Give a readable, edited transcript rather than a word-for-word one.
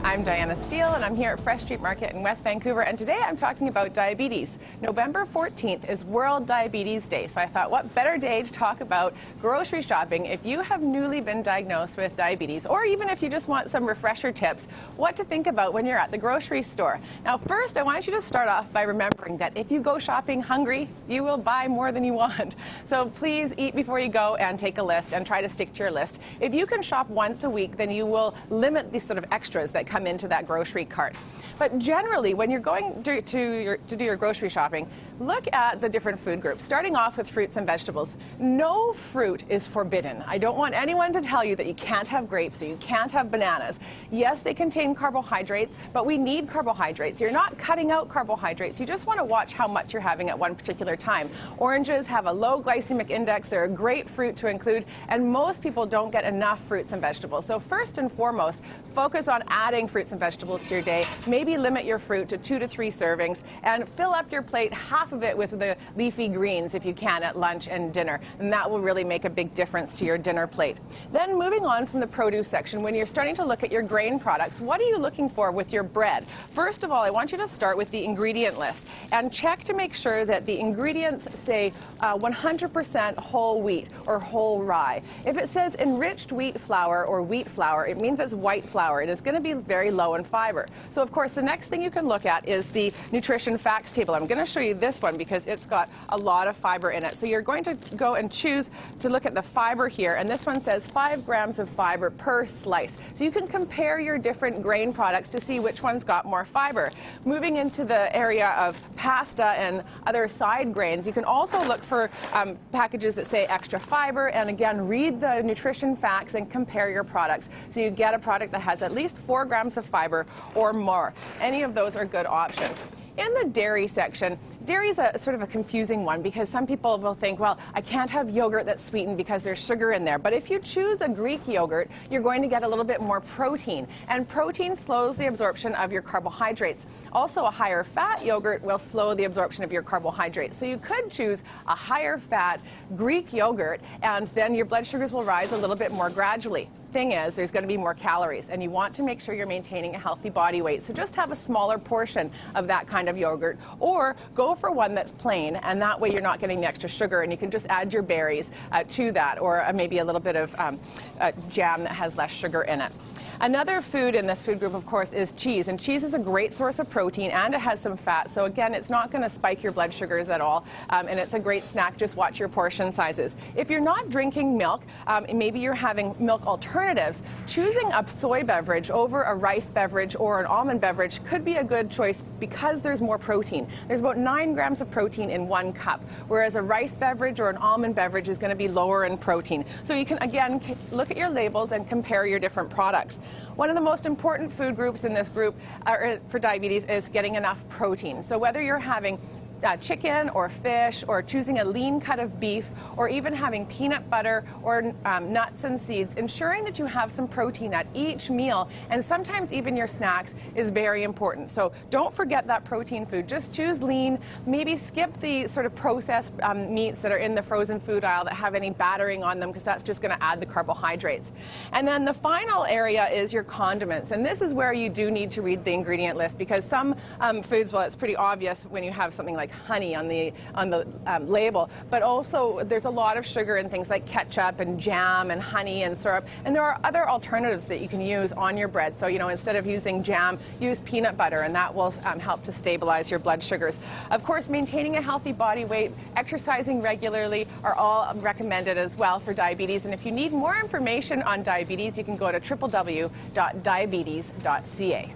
I'm Diana Steele, and I'm here at Fresh Street Market in West Vancouver, and today I'm talking about diabetes. November 14th is World Diabetes Day, so I thought what better day to talk about grocery shopping if you have newly been diagnosed with diabetes, or even if you just want some refresher tips, what to think about when you're at the grocery store. Now first, I want you to start off by remembering that if you go shopping hungry, you will buy more than you want. So please eat before you go and take a list and try to stick to your list. If you can shop once a week, then you will limit these sort of extras that come into that grocery cart. But generally, when you're going to do your grocery shopping, look at the different food groups, starting off with fruits and vegetables. No fruit is forbidden. I don't want anyone to tell you that you can't have grapes or you can't have bananas. Yes, they contain carbohydrates, but we need carbohydrates. You're not cutting out carbohydrates. You just want to watch how much you're having at one particular time. Oranges have a low glycemic index. They're a great fruit to include, and most people don't get enough fruits and vegetables. So first and foremost, focus on adding fruits and vegetables to your day. Maybe limit your fruit to 2 to 3 servings and fill up your plate, half of it with the leafy greens if you can at lunch and dinner, and that will really make a big difference to your dinner plate. Then moving on from the produce section, when you're starting to look at your grain products, what are you looking for with your bread? First of all, I want you to start with the ingredient list and check to make sure that the ingredients say 100% whole wheat or whole rye. If it says enriched wheat flour or wheat flour, it means it's white flour. It is going to be very low in fiber. So of course the next thing you can look at is the nutrition facts table. I'm going to show you this one because it's got a lot of fiber in it. So you're going to go and choose to look at the fiber here, and this one says 5 grams of fiber per slice. So you can compare your different grain products to see which one's got more fiber. Moving into the area of pasta and other side grains, you can also look for packages that say extra fiber, and again, read the nutrition facts and compare your products. So you get a product that has at least 4 grams of fiber or more. Any of those are good options. In the dairy section, dairy is a sort of a confusing one because some people will think, well, I can't have yogurt that's sweetened because there's sugar in there. But if you choose a Greek yogurt, you're going to get a little bit more protein. And protein slows the absorption of your carbohydrates. Also, a higher fat yogurt will slow the absorption of your carbohydrates. So you could choose a higher fat Greek yogurt, and then your blood sugars will rise a little bit more gradually. Thing is, there's going to be more calories, and you want to make sure you're maintaining a healthy body weight. So just have a smaller portion of that kind of yogurt, or go for one that's plain, and that way you're not getting the extra sugar, and you can just add your berries to that, or maybe a little bit of jam that has less sugar in it. Another food in this food group, of course, is cheese. And cheese is a great source of protein, and it has some fat. So again, it's not going to spike your blood sugars at all. And it's a great snack. Just watch your portion sizes. If you're not drinking milk, maybe you're having milk alternatives, choosing a soy beverage over a rice beverage or an almond beverage could be a good choice because there's more protein. There's about 9 grams of protein in 1 cup, whereas a rice beverage or an almond beverage is going to be lower in protein. So you can, again, look at your labels and compare your different products. One of the most important food groups in this group for diabetes is getting enough protein. So whether you're having chicken or fish, or choosing a lean cut of beef, or even having peanut butter or nuts and seeds, ensuring that you have some protein at each meal, and sometimes even your snacks, is very important. So don't forget that protein food. Just choose lean. Maybe skip the sort of processed meats that are in the frozen food aisle that have any battering on them, because that's just going to add the carbohydrates. And then the final area is your condiments, and this is where you do need to read the ingredient list, because some foods, well, it's pretty obvious when you have something like honey on the label, but also there's a lot of sugar in things like ketchup and jam and honey and syrup, and there are other alternatives that you can use on your bread. So, you know, instead of using jam, use peanut butter, and that will help to stabilize your blood sugars. Of course, maintaining a healthy body weight, exercising regularly are all recommended as well for diabetes. And if you need more information on diabetes, you can go to www.diabetes.ca.